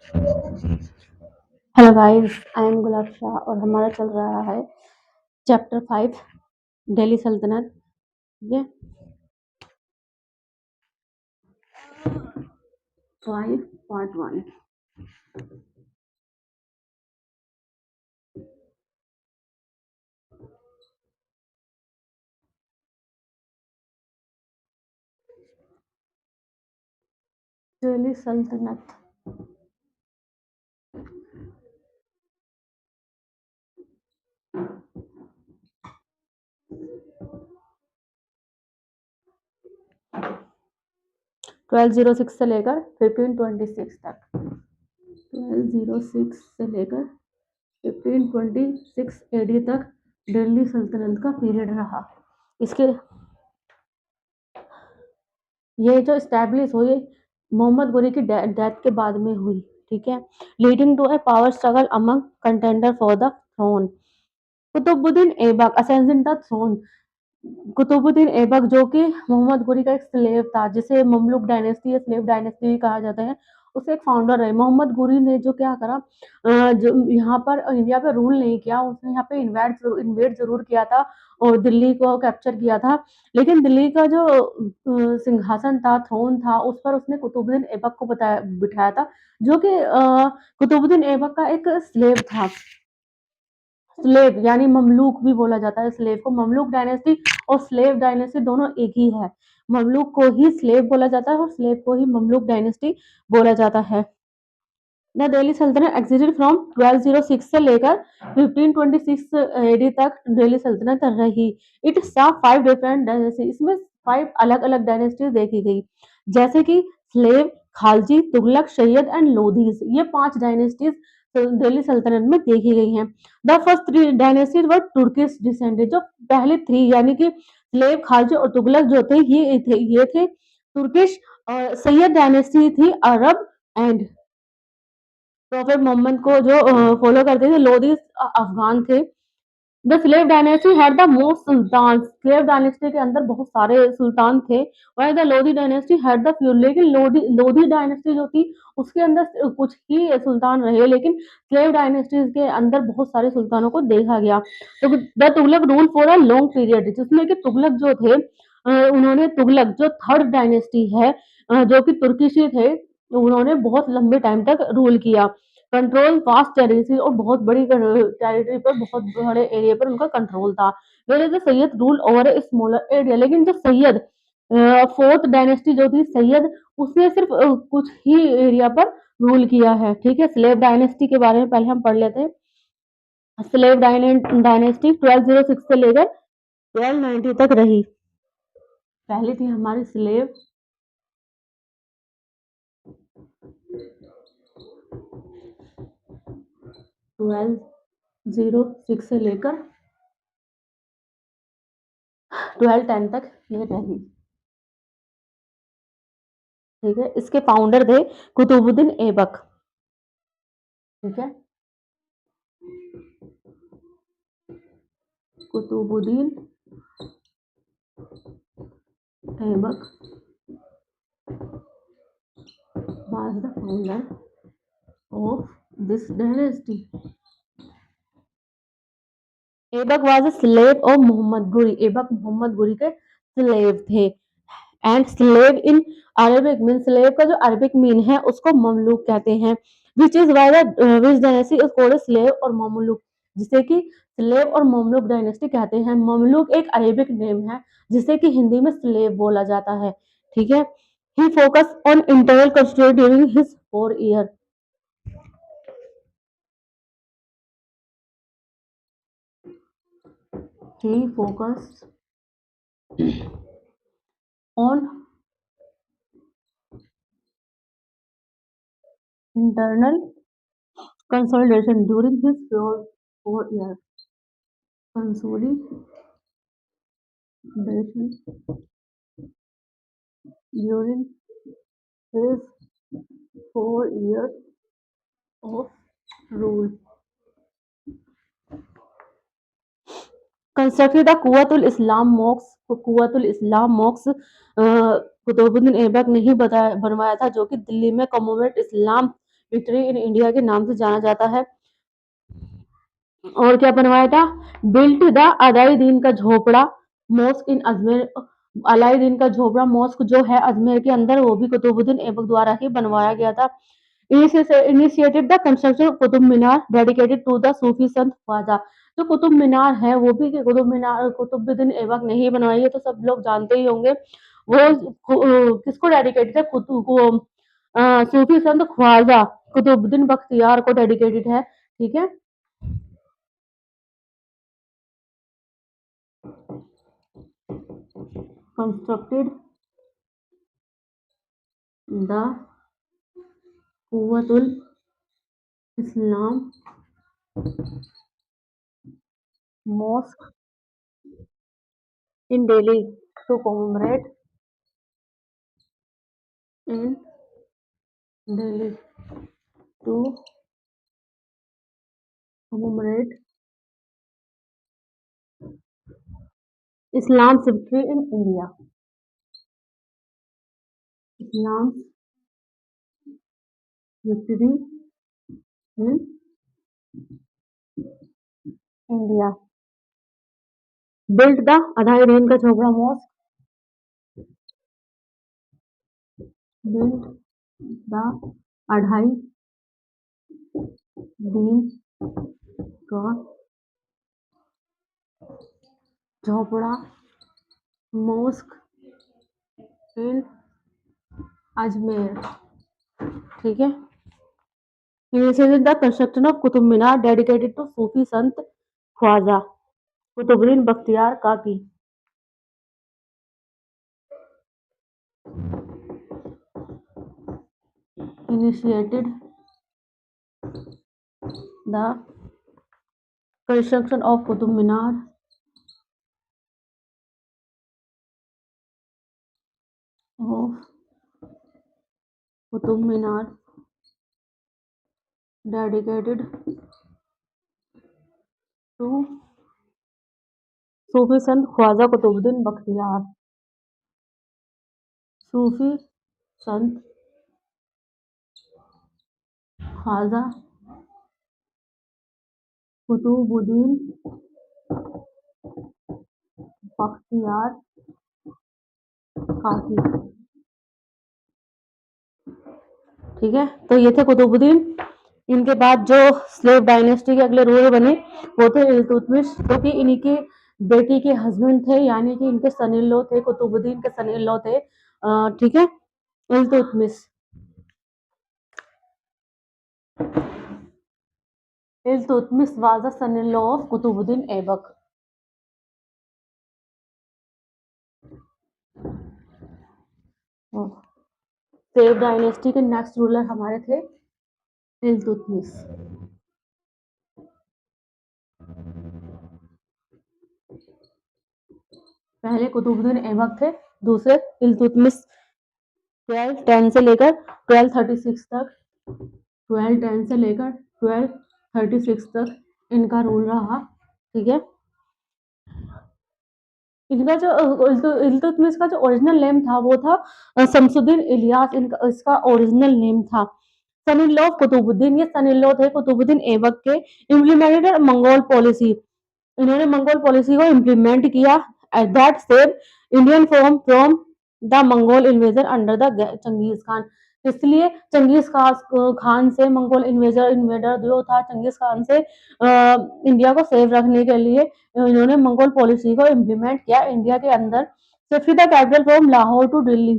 Hello guys, I am गुलाब शाह और हमारा चल रहा है चैप्टर 5 दिल्ली सल्तनत। ये 5 पार्ट 1। दिल्ली सल्तनत। ट्वेल्व जीरो सिक्स से लेकर 1526 तक। 1206 से लेकर 1526 एडी तक दिल्ली सल्तनत का पीरियड रहा। इसके ये जो स्टैब्लिश हुई मोहम्मद गोरी की डेथ के बाद में हुई, ठीक है। Leading to a power struggle among contender for the throne. Qutbuddin Aibak ascending the throne. Qutbuddin Aibak जो कि मोहम्मद गोरी का एक स्लेव था, जिसे ममलुक डायनेस्टी या स्लेव डायनेस्टी भी कहा जाता है, उसके एक फाउंडर है। मोहम्मद गोरी ने जो क्या करा, जो यहाँ पर इंडिया पे रूल नहीं किया, उसने यहाँ पे इन्वेड जरूर किया था और दिल्ली को कैप्चर किया था। लेकिन दिल्ली का जो सिंहासन था, थ्रोन था, उस पर उसने कुतुबुद्दीन ऐबक को बिठाया था, जो कि कुतुबुद्दीन ऐबक का एक स्लेव था। स्लेव यानी ममलूक भी बोला जाता है स्लेव को। ममलूक डायनेस्टी और स्लेव डायनेस्टी दोनों एक ही है। ममलूक को ही स्लेव बोला जाता है और स्लेव को ही ममलूक डायनेस्टी बोला जाता है। द दिल्ली सल्तनत एक्सिस्टेड फ्रॉम 1206 से लेकर 1526 एडी तक दिल्ली सल्तनत रही। It saw 5 different dynasty. इसमें 5 अलग अलग डायनेस्टीज देखी गई, जैसे कि स्लेव, खालजी, तुगलक, सैयद एंड लोधीज। ये 5 डायनेस्टीज दिल्ली सल्तनत में देखी गई हैं। The first 3 dynasties were Turkish descended. जो पहले 3 यानी कि स्लेव, खालजी और तुगलक जो थे, ये थे तुर्किश। और सैयद डायनेस्टी थी अरब एंड प्रॉफेट मोहम्मद को जो फॉलो करते थे। लोधी अफगान थे। The slave dynasty had the most Sultan. Slave dynasty के अंदर बहुत सारे सुल्तान थे। While the Lodhi dynasty had the few. लेकिन लोधी डायनेस्टी जो थी, उसके अंदर कुछ ही सुल्तान रहे, लेकिन स्लेव डायनेस्टी के अंदर बहुत सारे सुल्तानों को देखा गया। तो the Tughlaq rule for a long period, जिसमें कि तुगलक जो थे, उन्होंने तुगलक जो थर्ड डायनेस्टी है, जो कि तुर्किश थे, उन्होंने बहुत लंबे टाइम तक रूल किया। कंट्रोल वास्ट टेरिटरी, और बहुत बड़ी टेरिटरी पर, बहुत बड़े एरिया पर उनका कंट्रोल था। Where is the Sayyid rule over a smaller area. लेकिन जो सैयद फोर्थ डायनेस्टी जो थी सैयद, उसने सिर्फ कुछ ही एरिया पर रूल किया है, ठीक है। स्लेव डायनेस्टी के बारे में पहले हम पढ़ लेते हैं। स्लेव डायनेस्टी 1206 से लेकर 1290 तक रही। पहली थी हमारी स्लेव, 1206 से लेकर 1210 तक ये रही, ठीक है। इसके फाउंडर थे कुतुबुद्दीन ऐबक, ठीक है। Qutubuddin Aibak was the founder of this dynasty. Aibak was a slave of Mohammad Ghori. Aibak Mohammad Ghori के स्लेव थे। And slave in Arabic mean, slave का जो अरबिक मीन है उसको ममलूक कहते हैं। Which is why which dynasty is called slave और ममलूक, जिसे कि स्लेव और ममलूक डायनेस्टी कहते हैं। ममलूक एक अरेबिक नेम है, जिसे कि हिंदी में स्लेव बोला जाता है, ठीक है। He focus on internal construct during his 4 year. He focus on internal consolidation during his 4 years consolidation during his 4 years of rule. Constructed the Quwwatul Islam mosque. Quwwatul Islam mosque Qutbuddin Aibak ने ही बनवाया था, जो कि दिल्ली में कमोवेट इस्लाम विक्ट्री इन इंडिया के नाम से जाना जाता है। और क्या बनवाया था? बिल्ट द अलाउद्दीन का झोपड़ा मॉस्क इन अजमेर। अलाउद्दीन का झोपड़ा मॉस्क जो है अजमेर के अंदर, वो भी कुतुबुद्दीन ऐबक द्वारा ही बनवाया गया था। Initiated the construction of Qutub Minar dedicated to the Sufi sant Khwaja. जो कुतुब मीनार है वो भी कुतुब मीनार कुतुबुद्दीन ऐबक ने ही बनवाई है, तो सब लोग जानते ही होंगे। वो किसको डेडिकेटेड है? सूफी संत ख्वाजा कुतुबुद्दीन बख्तियार को डेडिकेटेड है। ठीक है। Constructed the Quwwatul Islam mosque in Delhi to in Delhi to commemorate Islam's victory in India. Islam's victory in India. Built the Adhai Rain ka Chopra Mosque. Built the Adhai Rain ka Chopra Mosque in Ajmer. ठीक है। Initiated the construction of Qutub Minar dedicated to Sufi Sant Khwaja Qutubuddin Bakhtiar Kaki. Initiated the construction of Qutub Minar of Qutub Minar dedicated to Sufi Sant Khwaja Qutubuddin Bakhtiar. Sufi Sant Khwaja Qutubuddin Bakhtiar काकी। ठीक है। तो ये थे कुतुबुद्दीन। इनके बाद जो slave dynasty के अगले रूलर बने वो थे इल्तुतमिश, जो कि इन्हीं के बेटी के हस्बैंड थे, यानी कि इनके सन इन लॉ थे, कुतुबुद्दीन के सन इन लॉ थे। ठीक है। Iltutmish Iltutmish was the son-in-law of Qutbuddin Aibak. Save dynasty के नेक्स्ट रूलर हमारे थे इल्तुतमिश। पहले कुतुबुद्दीन ऐबक थे, दूसरे इल्तुतमिश। 1210 से लेकर 1236 तक 1210 से लेकर 1236 तक इनका रूल रहा। ठीक है। इनका जो इल्तुतमिश का जो ओरिजिनल नेम था वो था शमसुद्दीन इलियास। इनका इसका ओरिजिनल नेम था। Son in law of Qutbuddin, ये सन इन लॉ थे कुतुबुद्दीन ऐबक के। इम्प्लीमेंटेड मंगोल पॉलिसी, इन्होंने मंगोल पॉलिसी को इम्प्लीमेंट किया। At that save Indian form from the Mongol invader under the Genghis Khan. इसलिए चंगेज खान से मंगोल इन्वेडर जो था चंगेज खान से इंडिया को सेव रखने के लिए इन्होंने मंगोल पॉलिसी को इम्प्लीमेंट किया इंडिया के अंदर। Shift the capital from Lahore to Delhi,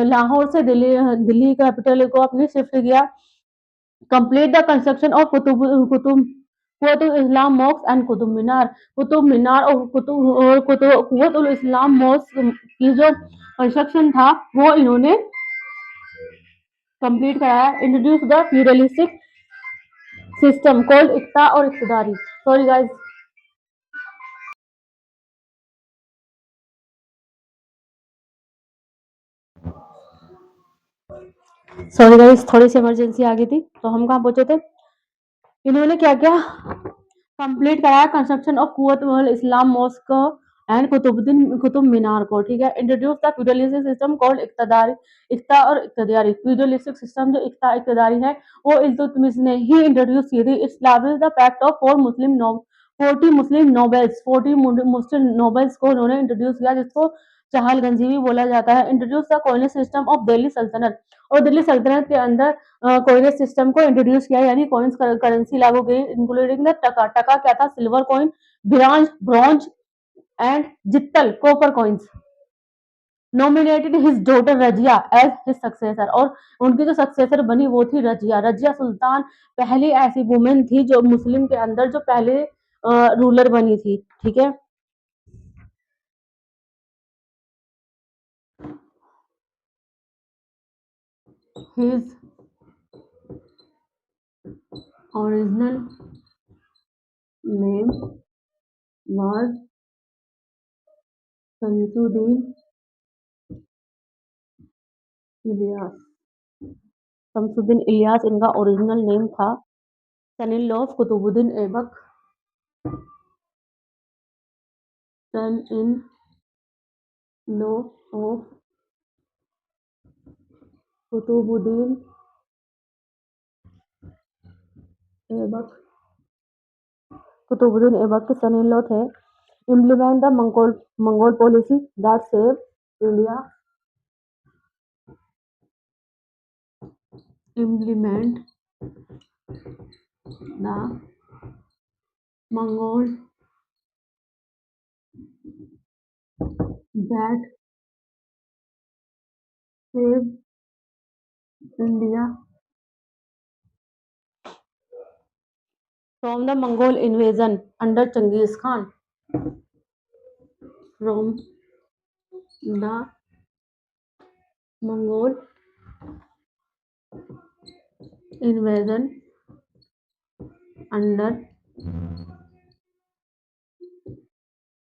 Lahore से दिल्ली कैपिटल को अपने शिफ्ट किया। Complete the construction of Qutb Islam mosque and Qutb Minar. Qutb Minar और कुतुब इस्लाम मॉस्क की जो कंस्ट्रक्शन था वो इन्होंने कंप्लीट कराया। Introduce the feudalistic system called Iqta और इक्तदारी। सॉरी गाइस, थोड़ी सी इमरजेंसी आ गई थी। तो हम कहाँ पहुंचे थे? इन्होंने क्या क्या कंप्लीट कराया? Construction of Quwwat Islam mosque and Qutbuddin Qutb Minar को, ठीक है। Introduce the feudalistic system called Iqtadari, Iqta और इक्तदारी। फ्यूडलिस्टिक सिस्टम जो इक्ता इक्तदारी है वो इल्तुतमिश ने ही इंट्रोड्यूस की थी। Establish the fact of 40 Muslim nobles, 40 Muslim nobles को उन्होंने इंट्रोड्यूस किया, जिसको चहलगंजी भी बोला जाता है। Introduce the coinage system of Delhi सल्तनत, और दिल्ली सल्तनत के अंदर कॉइनेज सिस्टम को इंट्रोड्यूस किया, यानी कॉइन्स करेंसी लागू की, इंक्लूडिंग द टका। टका क्या था? Silver coin, bronze and Jital copper coins. Nominated his daughter Razia as his successor, और उनकी जो सक्सेसर बनी वो थी रजिया। रजिया सुल्तान पहली ऐसी वुमेन थी जो मुस्लिम के अंदर जो पहले रूलर बनी थी, ठीक है। His original name was Shamsuddin Ilyas. Shamsuddin Ilyas इनका ओरिजिनल नेम था। Son in law of Qutbuddin Aibak, son in law of Qutbuddin Aibak, Qutbuddin Aibak के सन इन लॉ थे। Implement the Mongol policy that save India, implement the Mongol that saved India from the Mongol invasion under Genghis Khan. From the Mongol invasion under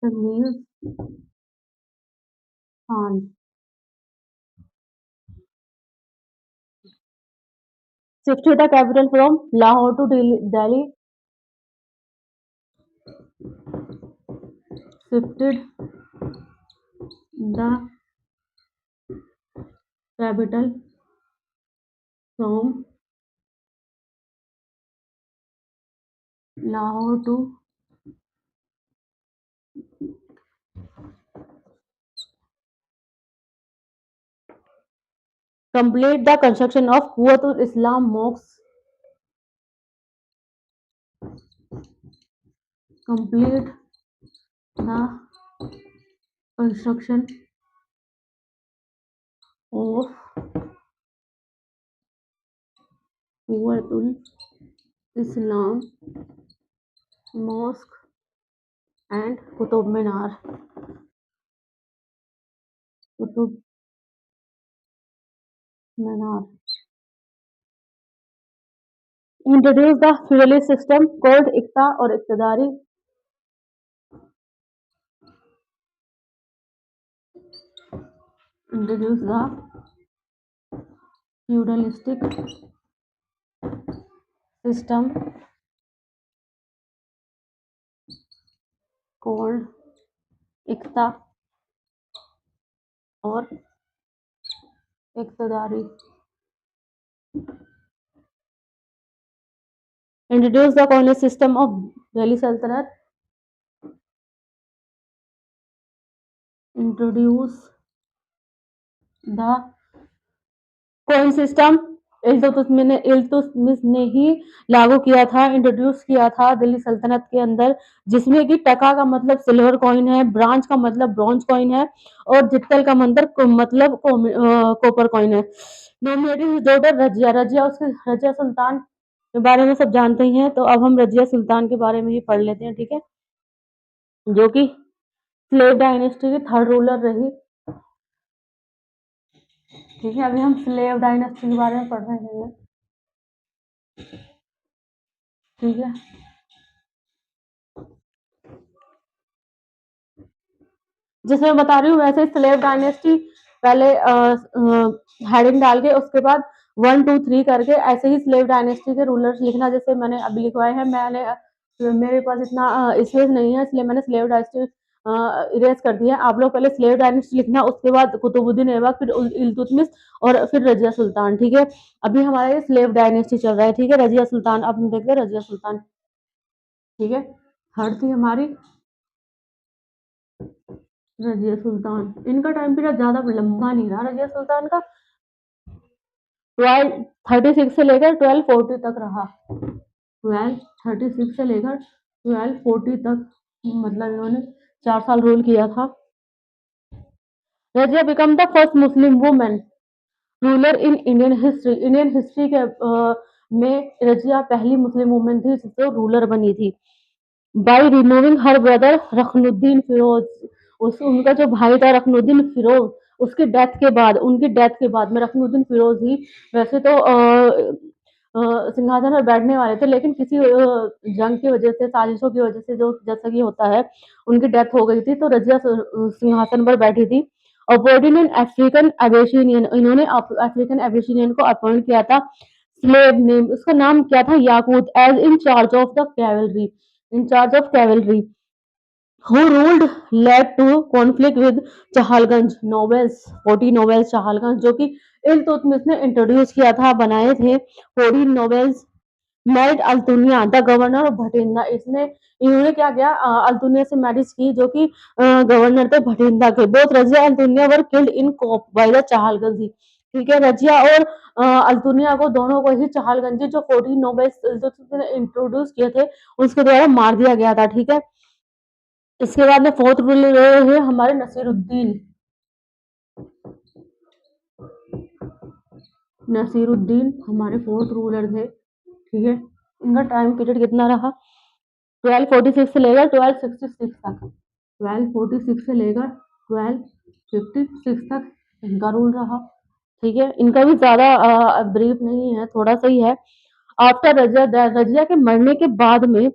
Genghis Khan. Shifted the capital from Lahore to Delhi. Shifted the capital from Lahore to complete the construction of Quwwatul Islam mosques. Complete the construction of Quwwatul Islam mosque and Qutub Minar. Qutub Minar. Introduce the feudalist system called Ikta or Iqtidari. Introduce the feudalistic system called Ikta or Iqtidari. Introduce the coinage system of Delhi Sultanate. Introduce the coin system Iltutmish ने ही लागू किया था, introduce किया था दिल्ली सल्तनत के अंदर, जिसमें कि टका का मतलब सिल्वर कॉइन है, ब्रांच का मतलब ब्रॉन्ज कॉइन है, और जित्तल का मतलब कॉपर कॉइन है। नॉमिनेटेड डॉटर रजिया, रजिया उसके रजिया सुल्तान के बारे में सब जानते ही हैं, तो अब हम रजिया सुल्तान के बारे में ही पढ़ लेते हैं, ठीक है, जो कि स्लेव डायनेस्टी की थर्ड रूलर रही। ठीक है, अभी हम स्लेव डायनेस्टी के बारे में पढ़ रहे हैं, ठीक है। जैसे मैं बता रही हूँ वैसे स्लेव डायनेस्टी पहले हेडिंग डाल के उसके बाद 1 2 3 करके ऐसे ही स्लेव डायनेस्टी के रूलर्स लिखना, जैसे मैंने अभी लिखवाए हैं। मेरे पास इतना स्पेस नहीं है, इसलिए मैंने स्लेव डायनेस्टी इरेज कर दिया है। आप लोग पहले स्लेव डायनेस्टी लिखना, उसके बाद कुतुबुद्दीन ऐबक, फिर इल्तुतमिश और फिर रजिया सुल्तान, ठीक है। अभी हमारा ये स्लेव डायनेस्टी चल रहा है, ठीक है। रजिया सुल्तान, अब हम देखते हैं रजिया सुल्तान, ठीक है। थर्ड थी हमारी रजिया सुल्तान। इनका टाइम पीरियड ज्यादा लंबा नहीं रहा रजिया सुल्तान का, 1236 से लेकर 1240 तक रहा। 1236 से लेकर 1240 तक, मतलब इन्होंने 4 साल रूल किया था। Razia become the first Muslim women ruler in Indian history. Indian history के में रजिया पहली मुस्लिम वुमेन थी जो रूलर बनी थी। By removing her brother Ruknuddin Firoz, उस उनका जो भाई था रखनुद्दीन फिरोज, उसके डेथ के बाद, उनकी डेथ के बाद में रखनुद्दीन फिरोज ही वैसे तो सिंहासन पर बैठने वाले थे, लेकिन किसी जंग की वजह से, साजिशों की वजह से, जो जैसा कि होता है, उनकी डेथ हो गई थी, तो रजिया सिंहासन पर बैठी थी। अपॉइंटेड एन अफ्रीकन एबेसिनियन, इन्होंने अफ्रीकन एबेसिनियन को अपॉइंट किया था। स्लेव नेम, उसका नाम क्या था, Yakut, as in charge of the cavalry, in charge of cavalry, who ruled led to conflict with Chahalgani nobles, 40 nobles Chahalgani, जो कि इल्तुतमिश ने इंट्रोड्यूस किया था, बनाए थे 40 novels. Married Altunia the governor of Bathinda, इसने इन्होंने क्या किया, अल्तुनिया से मैरिज की, जो कि गवर्नर थे भटिंडा के। Both Razia Altunia were killed in coup by the Chahalgani, ठीक है। रजिया और अल्तुनिया को, दोनों को ही चहलगंजी, जो 40 नोवेल्स जो इंट्रोड्यूस किए थे, उसके द्वारा मार दिया गया था, ठीक है। इसके बाद में फोर्थ रूलर है हमारे नसीरुद्दीन। नसीरुद्दीन हमारे फोर्थ रूलर थे, ठीक है। इनका टाइम पीरियड कितना रहा, 1246 से लेकर 1266 तक, 1246 से लेकर 1256 तक इनका रूल रहा, ठीक है। इनका भी ज्यादा ब्रीफ नहीं है, थोड़ा सा ही है। आफ्टर रजिया, रजिया के मरने के बाद में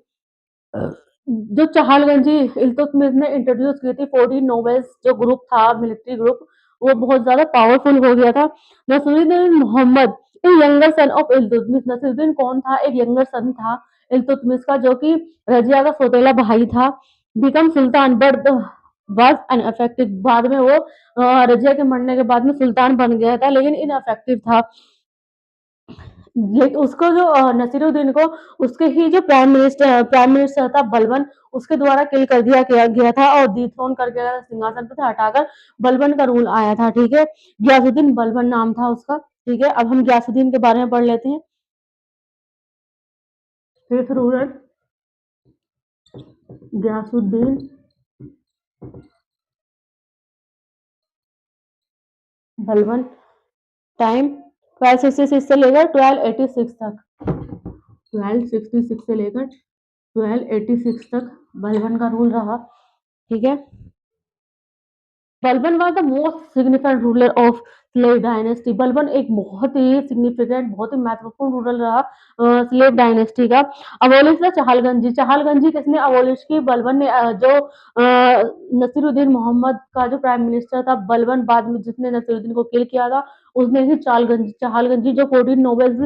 जो चहलगंजी इल्तुतमिश ने इंट्रोड्यूस की थी 40 नोवेल्स, जो ग्रुप था, मिलिट्री ग्रुप, वो बहुत ज्यादा पावरफुल हो गया था। Nasiruddin Mohammad, younger son of Iltutmish, Nasiruddin कौन था, एक यंगर सन था इल्तुतमिश का, जो कि रजिया का सौतेला भाई था। बिकम सुल्तान बट वाज अनअफेक्टिव, बाद में वो रजिया के मरने के बाद में सुल्तान बन गया था, लेकिन इनअफेक्टिव था। लेकिन उसको जो नसीरुद्दीन को, उसके ही जो प्राइम मिनिस्टर था बलबन, उसके द्वारा किल कर दिया गया था और डिथ्रोन कर दिया, सिंहासन पर हटाकर बलबन का रूल आया था, ठीक है। गयासुद्दीन बलबन नाम था उसका, ठीक है। अब हम गयासुद्दीन के बारे में पढ़ लेते हैं। Fifth ruler Ghiyasuddin Balban, time 1266 से लेकर 1286 तक, 1266 से लेकर 1286 तक बलबन का रूल रहा, ठीक है। Balban was the most significant ruler of slave dynasty. Balban एक बहुत ही सिग्निफिकेंट, बहुत ही महत्वपूर्ण रूलर रहा स्लेव डायनेस्टी का। अबोलिश द चहलगंजी, चहलगंजी किसने अबोलिश की, बलबन ने। जो नसीरुद्दीन मोहम्मद का जो प्राइम मिनिस्टर था बलबन, बाद में जिसने नसीरुद्दीन को किल किया था, उसने ही चहलगंजी जो 14 नोबेल्स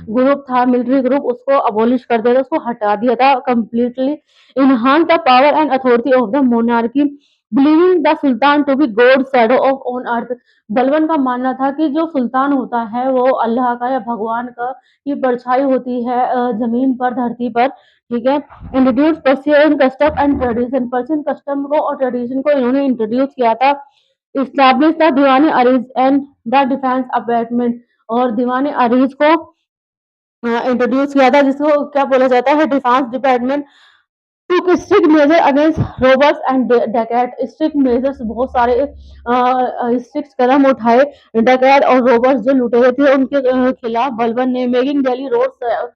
ग्रुप था, मिलिट्री ग्रुप, उसको अबोलिश कर दिया था, उसको हटा दिया था completely. Enhance the power and authority of the monarchy, believing the sultan to be God shadow of on earth. Balban का मानना था कि जो सुल्तान होता है वो अल्लाह का या भगवान का की परछाई होती है जमीन पर, धरती पर, ठीक है। Introduce Persian custom and tradition, Persian custom को और ट्रेडिशन को इन्होंने इंट्रोड्यूस किया था। Establish the Diwan Ariz and the defence apartment, और दीवान अरीज को इंट्रोड्यूस किया था, जिसको क्या बोला जाता है, defence department. took strict measure against robbers and डकैत, स्ट्रिक्ट मेजर्स, बहुत सारे स्ट्रिक्ट कदम उठाए डकैत और रोबर्स जो लुटेरे थे उनके खिलाफ बलबन ने। मेकिंग दिल्ली रोड सेफ,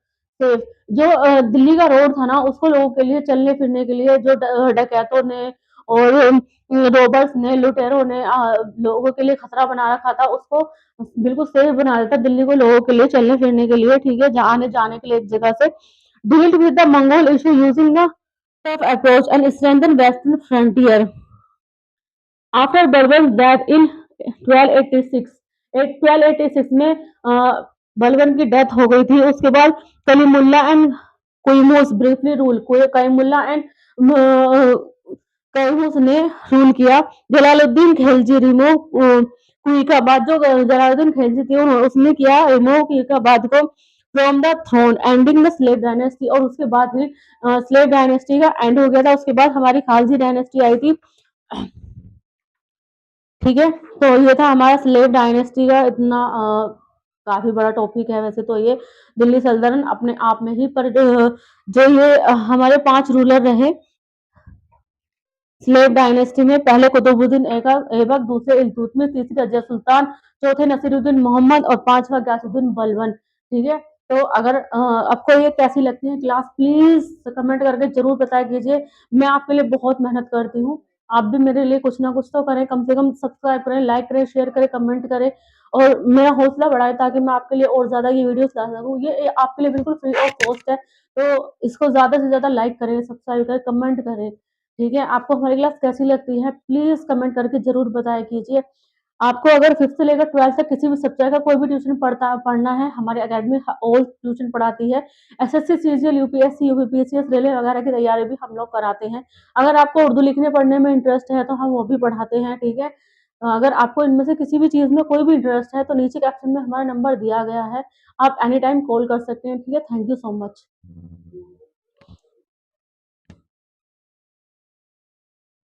जो दिल्ली का रोड था ना, उसको लोगों के लिए चलने फिरने के लिए, जो डकैतों ने और रोबर्स ने, लुटेरों ने लोगों के लिए खतरा बना रखा था, उसको बिल्कुल सेफ बना देता दिल्ली को लोगों के लिए चलने फिरने के लिए, ठीक है, आने जाने के लिए एक जगह से। Dealt with the Mongol issue using the of approach and strengthen western frontier. After Balban's death in 1286, 1286 में बलबन की डेथ हो गई थी। उसके बाद Kalimullah and Kaimus briefly rule, Kalimullah and Kaimus ने रूल किया। जलालुद्दीन खिलजी रिमूव कुइकाबाद, जो जलालुद्दीन खिलजी थे उसने किया रिमूव कुइकाबाद को from the throne, ending the slave dynasty. और उसके बाद ही स्लेव डायनेस्टी का एंड हो गया था। उसके बाद हमारी खालसी डायनेस्टी आई थी। ठीक है, तो ये था हमारा स्लेव डायनेस्टी का इतना काफी बड़ा टॉपिक है वैसे तो ये दिल्ली सल्तनत अपने आप में ही, पर जो ये हमारे 5 रूलर रहे स्लेव डायनेस्टी में, पहले कुतुबुद्दीन ऐबक, दूसरे इल्तुतमिश, तीसरे रजिया सुल्तान, चौथे नसीरुद्दीन मोहम्मद और 5वां गयासुद्दीन बलबन। ठीक है, तो अगर आपको ये कैसी लगती है क्लास, प्लीज कमेंट करके जरूर बताया कीजिए। मैं आपके लिए बहुत मेहनत करती हूँ, आप भी मेरे लिए कुछ ना कुछ तो करें, कम से कम सब्सक्राइब करें, लाइक करें, शेयर करें, कमेंट करें और मेरा हौसला बढ़ाएं ताकि मैं आपके लिए और ज्यादा ये वीडियोस ला सकूँ। ये आपके लिए बिल्कुल फ्री ऑफ कॉस्ट है, तो इसको ज्यादा से ज्यादा लाइक करें, सब्सक्राइब करें, कमेंट करें। ठीक है, आपको हमारी क्लास कैसी लगती है प्लीज कमेंट करके जरूर बताया कीजिए। आपको अगर 5th से लेकर 12th तक किसी भी सब्जेक्ट का कोई भी ट्यूशन पढ़ना है, हमारे अकेडमी ऑल ट्यूशन पढ़ाती है। SSC, CGL, UPSC, UPPSC, railway वगैरह की तैयारी भी हम लोग कराते हैं। अगर आपको उर्दू लिखने पढ़ने में इंटरेस्ट है तो हम वो भी पढ़ाते हैं। ठीक है, अगर आपको इनमें से किसी भी चीज में कोई भी इंटरेस्ट है तो नीचे कैप्शन में हमारा नंबर दिया गया है, आप एनी टाइम कॉल कर सकते हैं। ठीक है, थैंक यू सो मच।